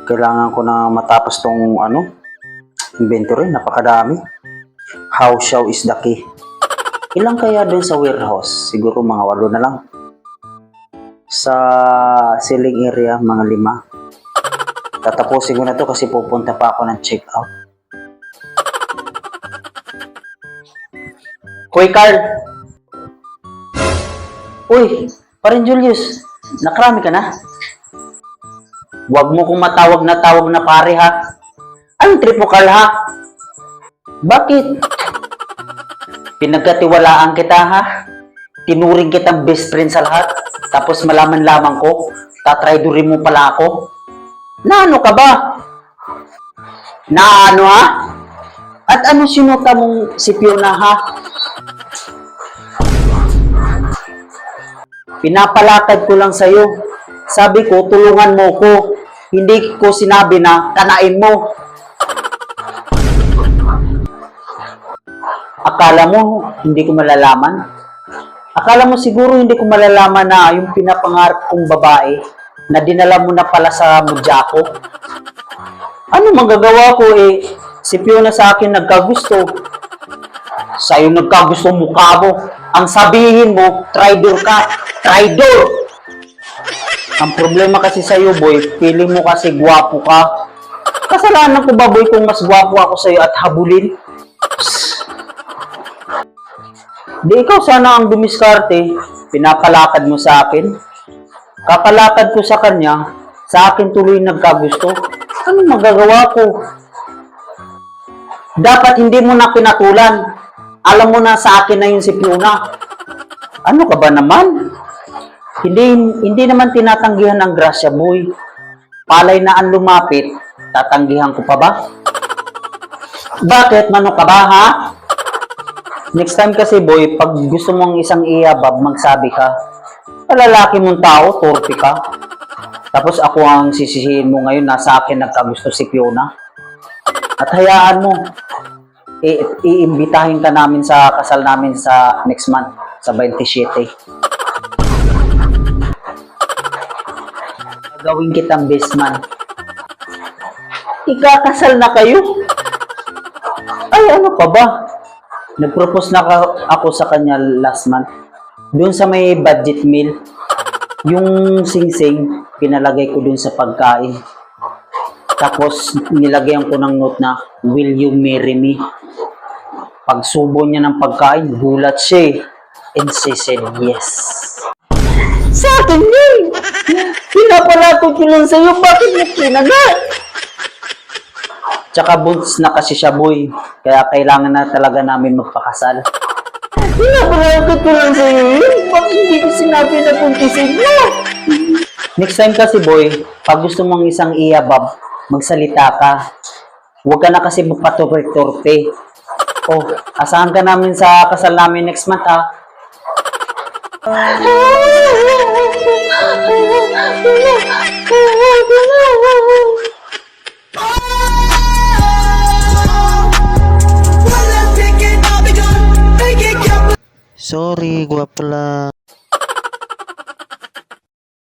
Kailangan ko na matapos tong inventory. Napakadami. How show is the key. Ilang kaya doon sa warehouse? Siguro mga 8 na lang. Sa selling area, mga 5. Tatapusin ko na to kasi pupunta pa ako ng check out. Hoy, Carl! Uy, parin Julius, nakarami ka na? Huwag mo kong matawag na pare ha. Anong trip mo, Carl ha? Bakit? Pinagkatiwalaan kita ha? Tinuring kitang best friend sa lahat. Tapos malaman lamang ko, tatraydurin mo pala ako. Naano ka ba? Naano ha? At ano sinuta mong si Fiona ha? Pinapalakad ko lang sa'yo. Sabi ko, tulungan mo ko. Hindi ko sinabi na kanain mo. Akala mo, hindi ko malalaman? Akala mo siguro hindi ko malalaman na yung pinapangarap kong babae na dinala mo na pala sa mudya ko? Ano magagawa ko eh? Si Fiona sa akin nagkagusto. Sa'yo nagkagusto mukha mo. Ang sabihin mo, traitor ka. Traitor! Ang problema kasi sa'yo, boy, feeling mo kasi gwapo ka. Kasalanan ko ba, boy, kung mas gwapo ako sa'yo at habulin? Di ikaw sana ang dumiskarte, pinapalakad mo sa akin. Kapalakad ko sa kanya, sa akin tuloy nagkagusto. Ano magagawa ko? Dapat hindi mo na pinatulan. Alam mo na sa akin na yun si Fiona. Ano ka ba naman? Hindi naman tinatanggihan ng grasya, boy. Palay na ang lumapit, tatanggihan ko pa ba? Bakit? Mano ka ba, ha? Next time kasi, boy, pag gusto mong isang iyabab, magsabi ka, lalaki mong tao, torpe ka. Tapos ako ang sisisihin mo ngayon, nasa akin nagkagusto si Fiona. At hayaan mo, iimbitahin ka namin sa kasal namin sa next month, sa 27. Gawin kitang best man. Ikakasal na kayo? Ay, ano pa ba? Nag-propose na ako sa kanya last month. Doon sa may budget meal. Yung sing-sing, pinalagay ko doon sa pagkain. Tapos, nilagyan ko ng note na, will you marry me? Pagsubo niya ng pagkain, gulat siya. And she said yes. Sa akin din! Pinapalakot ko lang sa'yo, bakit mo kinagat? Tsaka buntis na kasi siya, boy. Kaya kailangan na talaga namin magpakasal. Pinapalakot ko lang sa'yo yun, bakit hindi ko sinabi na buntisin mo? Next time kasi, boy, pag gusto mong isang iyabab, magsalita ka. Huwag ka na kasi magpatorpe-torpe. Oh, asahan ka namin sa kasal namin next month, ha? Sorry, gwapo lang.